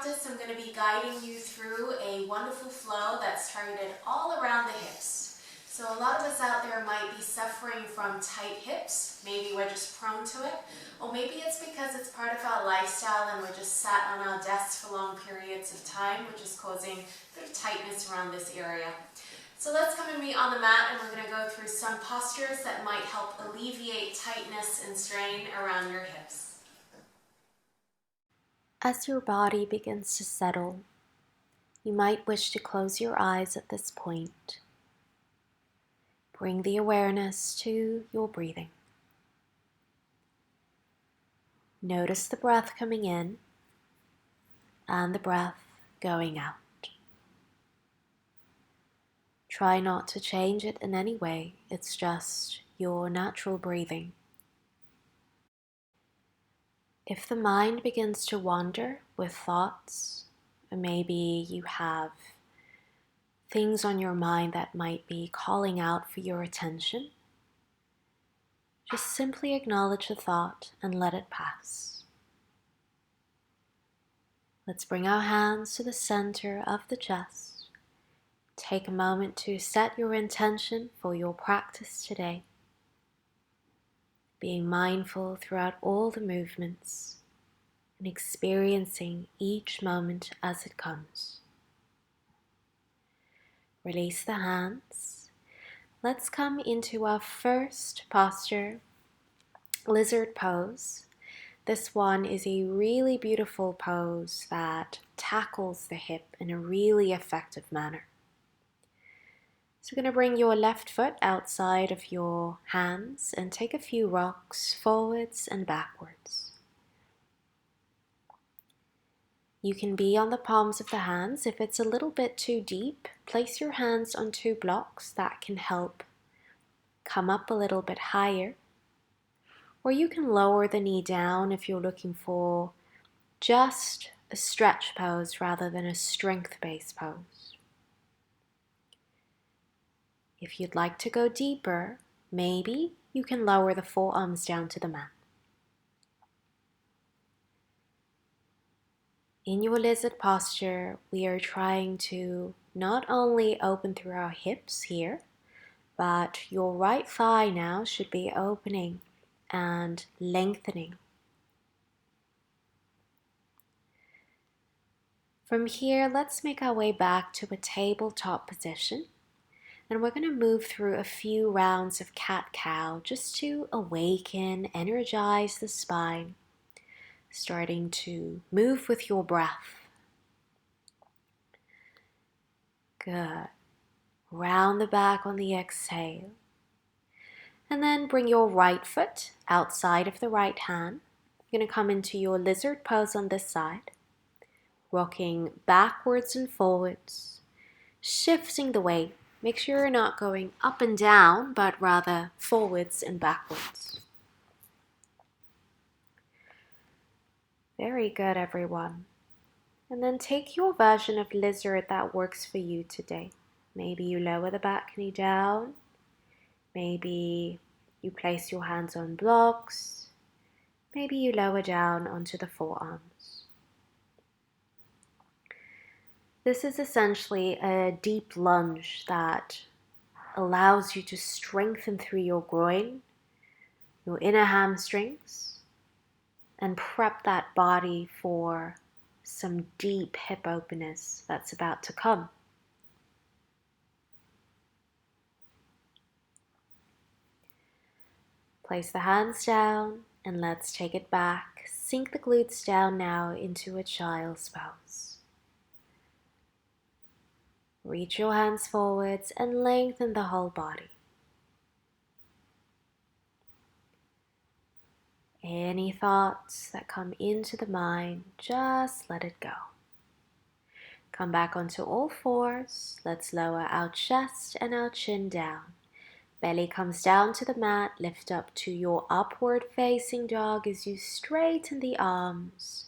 practice, I'm going to be guiding you through a wonderful flow that's targeted all around the hips. So a lot of us out there might be suffering from tight hips. Maybe we're just prone to it. Or maybe it's because it's part of our lifestyle and we're just sat on our desks for long periods of time, which is causing a bit of tightness around this area. So let's come and meet on the mat, and we're going to go through some postures that might help alleviate tightness and strain around your hips. As your body begins to settle, you might wish to close your eyes at this point. Bring the awareness to your breathing. Notice the breath coming in and the breath going out. Try not to change it in any way, it's just your natural breathing. If the mind begins to wander with thoughts, or maybe you have things on your mind that might be calling out for your attention, just simply acknowledge the thought and let it pass. Let's bring our hands to the center of the chest. Take a moment to set your intention for your practice today, being mindful throughout all the movements and experiencing each moment as it comes. Release the hands. Let's come into our first posture, lizard pose. This one is a really beautiful pose that tackles the hip in a really effective manner. So you're going to bring your left foot outside of your hands and take a few rocks forwards and backwards. You can be on the palms of the hands. If it's a little bit too deep, place your hands on two blocks that can help come up a little bit higher. Or you can lower the knee down if you're looking for just a stretch pose rather than a strength-based pose. If you'd like to go deeper, maybe you can lower the forearms down to the mat. In your lizard posture, we are trying to not only open through our hips here, but your right thigh now should be opening and lengthening. From here, let's make our way back to a tabletop position. And we're going to move through a few rounds of cat-cow just to awaken, energize the spine, starting to move with your breath. Good. Round the back on the exhale. And then bring your right foot outside of the right hand. You're going to come into your lizard pose on this side, rocking backwards and forwards, shifting the weight. Make sure you're not going up and down, but rather forwards and backwards. Very good, everyone. And then take your version of lizard that works for you today. Maybe you lower the back knee down. Maybe you place your hands on blocks. Maybe you lower down onto the forearms. This is essentially a deep lunge that allows you to strengthen through your groin, your inner hamstrings, and prep that body for some deep hip openness that's about to come. Place the hands down and let's take it back. Sink the glutes down now into a child's pose. Reach your hands forwards and lengthen the whole body. Any thoughts that come into the mind, just let it go. Come back onto all fours. Let's lower our chest and our chin down. Belly comes down to the mat. Lift up to your upward facing dog as you straighten the arms.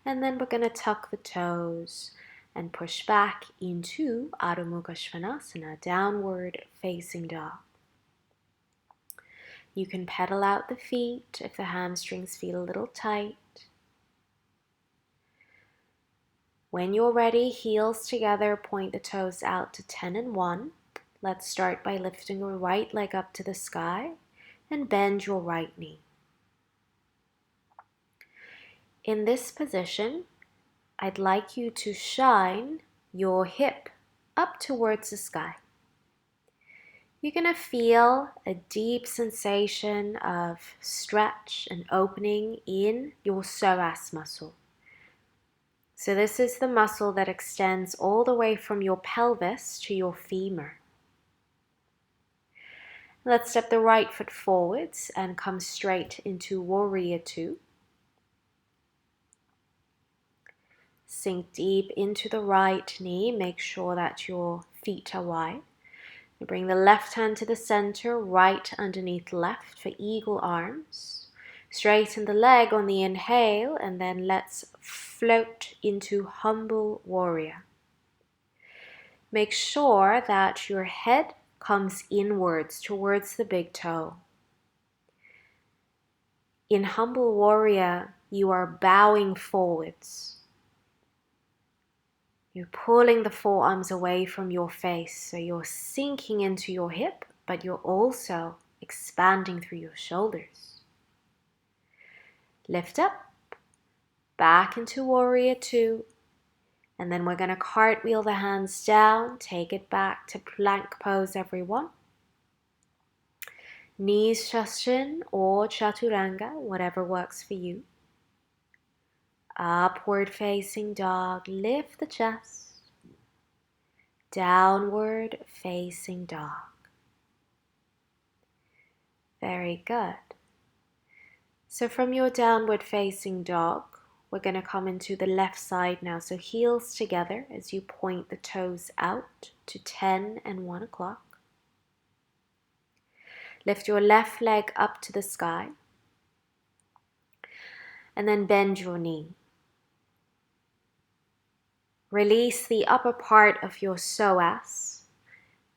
And then we're going to tuck the toes and push back into Adho Mukha Svanasana, downward facing dog. You can pedal out the feet if the hamstrings feel a little tight. When you're ready, heels together, point the toes out to 10 and 1. Let's start by lifting your right leg up to the sky and bend your right knee. In this position, I'd like you to shine your hip up towards the sky. You're going to feel a deep sensation of stretch and opening in your psoas muscle. So this is the muscle that extends all the way from your pelvis to your femur. Let's step the right foot forwards and come straight into Warrior Two. Sink deep into the right knee. Make sure that your feet are wide. Bring the left hand to the center, right underneath left for eagle arms. Straighten the leg on the inhale, and then let's float into humble warrior. Make sure that your head comes inwards towards the big toe. In humble warrior, you are bowing forwards. You're pulling the forearms away from your face, so you're sinking into your hip, but you're also expanding through your shoulders. Lift up, back into Warrior Two, and then we're going to cartwheel the hands down, take it back to plank pose, everyone. Knees chest in or chaturanga, whatever works for you. Upward facing dog, lift the chest. Downward facing dog. Very good. So from your downward facing dog, we're going to come into the left side now. So heels together as you point the toes out to 10 and 1 o'clock. Lift your left leg up to the sky. And then bend your knee. Release the upper part of your psoas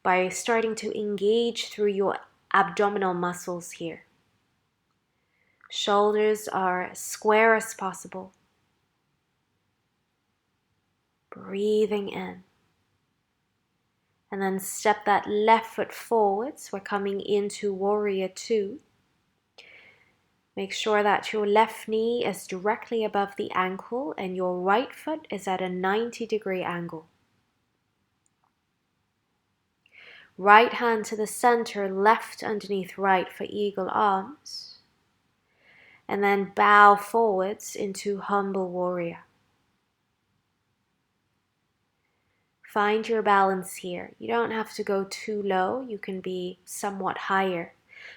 by starting to engage through your abdominal muscles here. Shoulders are as square as possible. Breathing in. And then step that left foot forwards. We're coming into Warrior Two. Make sure that your left knee is directly above the ankle and your right foot is at a 90-degree angle. Right hand to the center, left underneath right for eagle arms. And then bow forwards into humble warrior. Find your balance here. You don't have to go too low. You can be somewhat higher.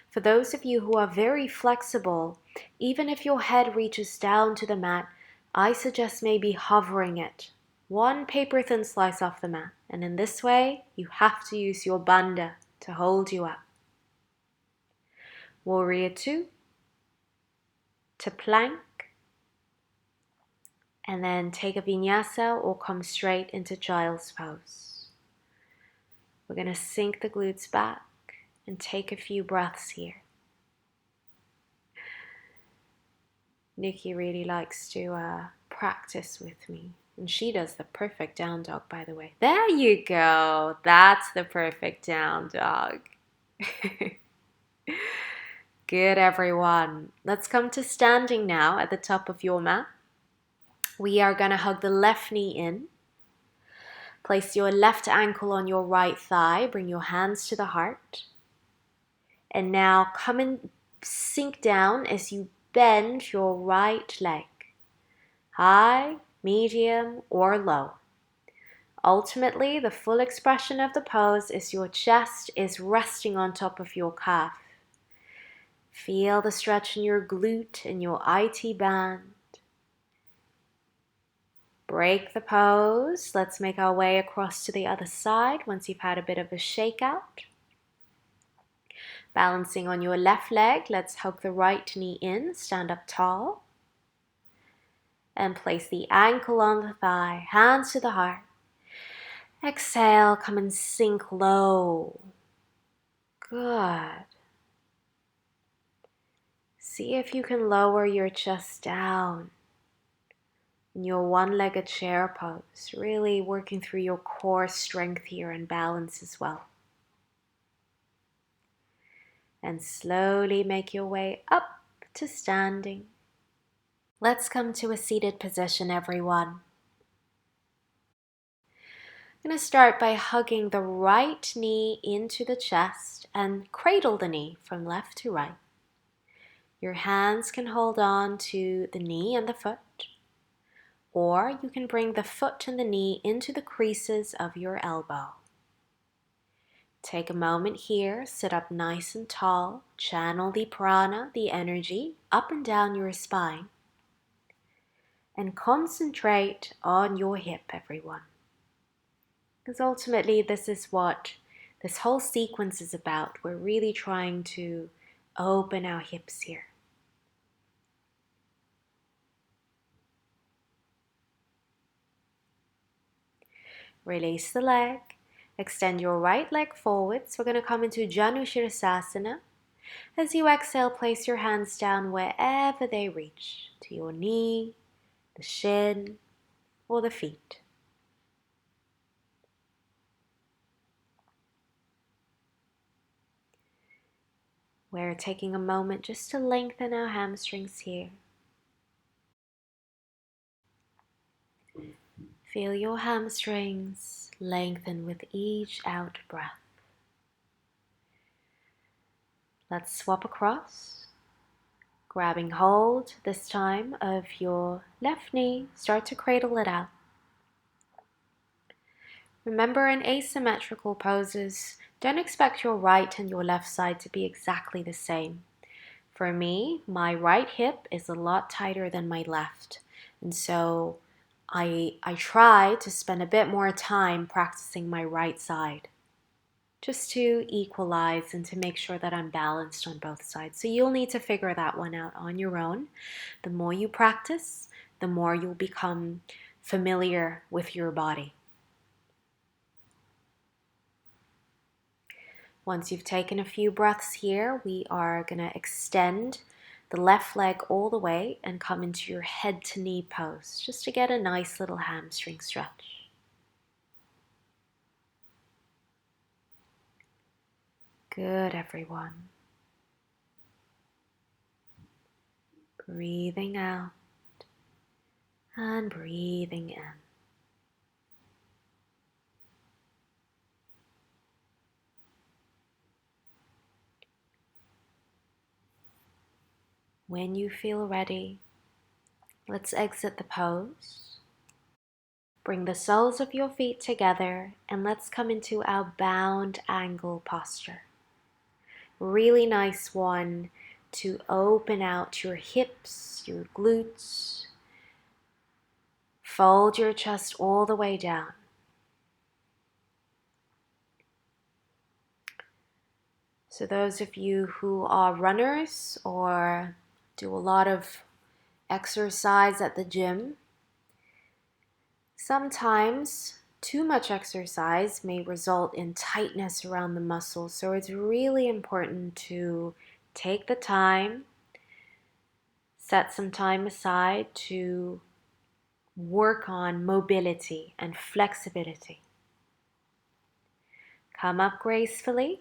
For those of you who are very flexible, even if your head reaches down to the mat, I suggest maybe hovering it. One paper thin slice off the mat. And in this way, you have to use your bandha to hold you up. Warrior Two. To plank. And then take a vinyasa or come straight into child's pose. We're going to sink the glutes back and take a few breaths here. Nikki really likes to practice with me. And she does the perfect down dog, by the way. There you go. That's the perfect down dog. Good, everyone. Let's come to standing now at the top of your mat. We are going to hug the left knee in. Place your left ankle on your right thigh. Bring your hands to the heart. And now come and sink down as you bend your right leg. High, medium, or low. Ultimately, the full expression of the pose is your chest is resting on top of your calf. Feel the stretch in your glute and your IT band. Break the pose. Let's make our way across to the other side once you've had a bit of a shakeout. Balancing on your left leg, let's hug the right knee in, stand up tall. And place the ankle on the thigh, hands to the heart. Exhale, come and sink low. Good. See if you can lower your chest down. in your one-legged chair pose, really working through your core strength here and balance as well. And slowly make your way up to standing. Let's come to a seated position, everyone. I'm going to start by hugging the right knee into the chest and cradle the knee from left to right. Your hands can hold on to the knee and the foot, or you can bring the foot and the knee into the creases of your elbow. Take a moment here, sit up nice and tall, channel the prana, the energy, up and down your spine, and concentrate on your hip, everyone. Because ultimately this is what this whole sequence is about. We're really trying to open our hips here. Release the leg. Extend your right leg forwards. We're going to come into Janu Shirasana. As you exhale, place your hands down wherever they reach, to your knee, the shin, or the feet. We're taking a moment just to lengthen our hamstrings here. Feel your hamstrings lengthen with each out breath. Let's swap across, grabbing hold this time of your left knee. Start to cradle it out. Remember, in asymmetrical poses, don't expect your right and your left side to be exactly the same. For me, my right hip is a lot tighter than my left, and so I try to spend a bit more time practicing my right side, just to equalize and to make sure that I'm balanced on both sides. So you'll need to figure that one out on your own. The more you practice, the more you'll become familiar with your body. Once you've taken a few breaths here, we are going to extend the left leg all the way and come into your head to knee pose, just to get a nice little hamstring stretch. Good, everyone. Breathing out and breathing in. When you feel ready, let's exit the pose. Bring the soles of your feet together and let's come into our bound angle posture. Really nice one to open out your hips, your glutes. Fold your chest all the way down. So those of you who are runners or do a lot of exercise at the gym, sometimes too much exercise may result in tightness around the muscles. So it's really important to take the time, set some time aside to work on mobility and flexibility. Come up gracefully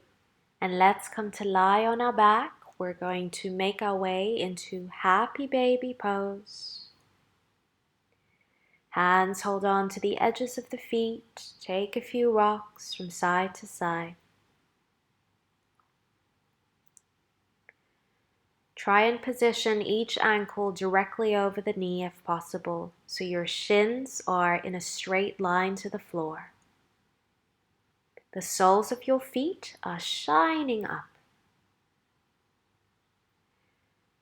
and let's come to lie on our back. We're going to make our way into happy baby pose. Hands hold on to the edges of the feet. Take a few rocks from side to side. Try and position each ankle directly over the knee if possible, so your shins are in a straight line to the floor. The soles of your feet are shining up.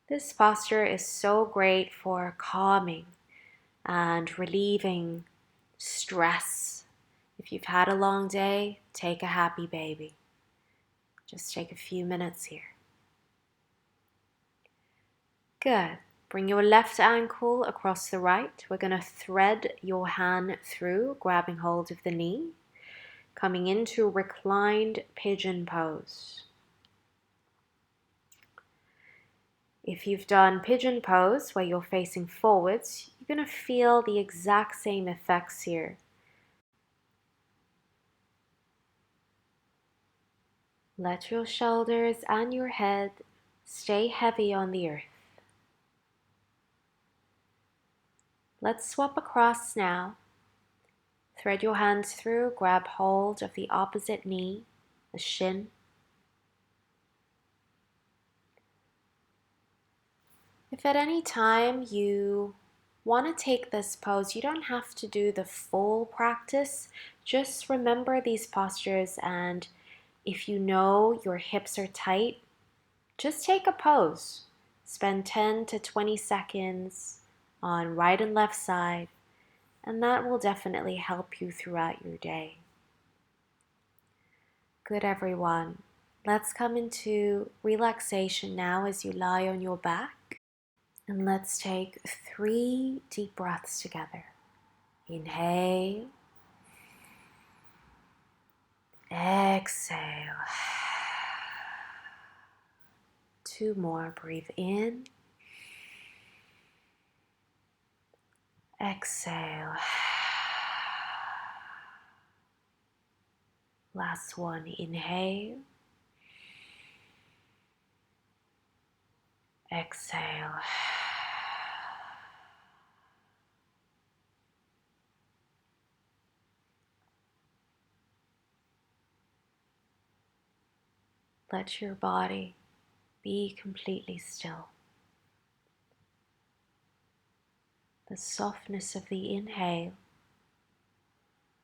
This posture is so great for calming and relieving stress. If you've had a long day, take a happy baby. Just take a few minutes here. Good. Bring your left ankle across the right. We're going to thread your hand through, grabbing hold of the knee, coming into reclined pigeon pose. If you've done pigeon pose where you're facing forwards, you're going to feel the exact same effects here. Let your shoulders and your head stay heavy on the earth. Let's swap across now. Thread your hands through, grab hold of the opposite knee, the shin. If at any time you want to take this pose, you don't have to do the full practice. Just remember these postures, and if you know your hips are tight, just take a pose. Spend 10 to 20 seconds on right and left side, and that will definitely help you throughout your day. Good, everyone. Let's come into relaxation now as you lie on your back. And let's take 3 deep breaths together. Inhale. Exhale. 2 more. Breathe in. Exhale. Last one. Inhale. Exhale. Let your body be completely still. The softness of the inhale,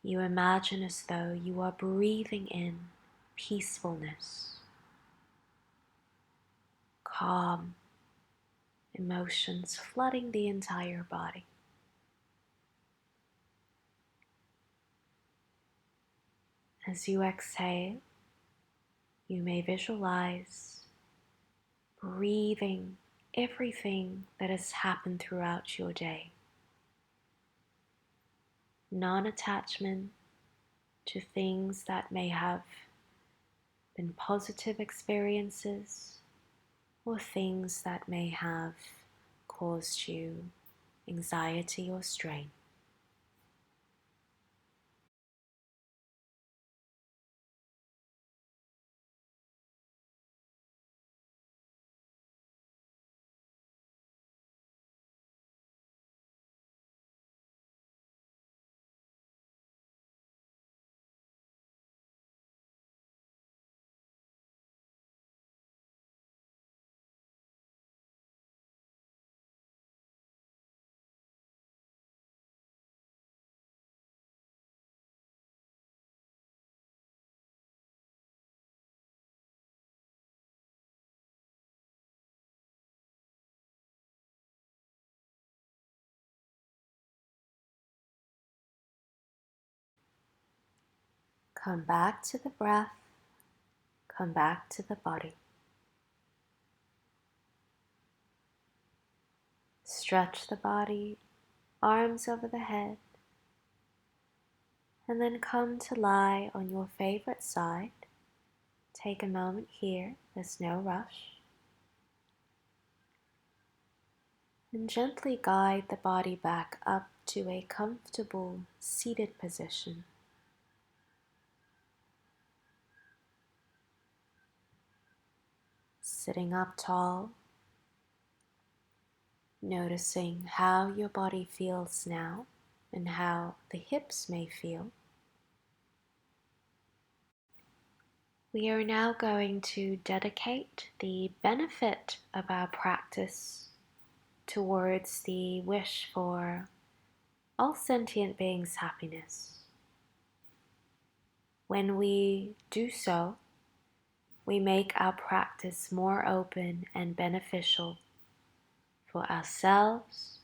you imagine as though you are breathing in peacefulness, calm, emotions flooding the entire body. As you exhale, you may visualize breathing everything that has happened throughout your day. Non-attachment to things that may have been positive experiences or things that may have caused you anxiety or strain. Come back to the breath, come back to the body. Stretch the body, arms over the head, and then come to lie on your favorite side. Take a moment here, there's no rush. And gently guide the body back up to a comfortable seated position. Sitting up tall, noticing how your body feels now and how the hips may feel. We are now going to dedicate the benefit of our practice towards the wish for all sentient beings' happiness. When we do so, we make our practice more open and beneficial for ourselves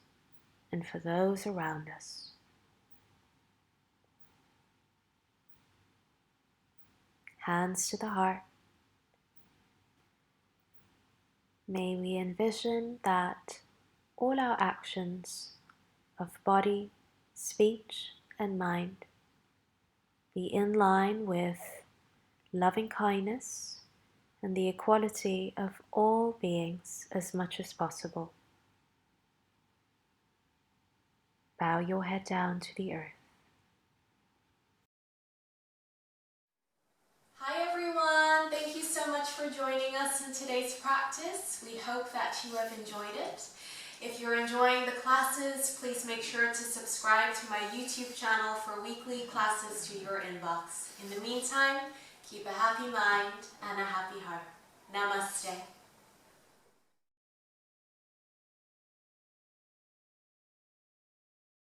and for those around us. Hands to the heart. May we envision that all our actions of body, speech, and mind be in line with loving kindness and the equality of all beings as much as possible. Bow your head down to the earth. Hi everyone, thank you so much for joining us in today's practice. We hope that you have enjoyed it. If you're enjoying the classes, please make sure to subscribe to my YouTube channel for weekly classes to your inbox. In the meantime, keep a happy mind and a happy heart. Namaste.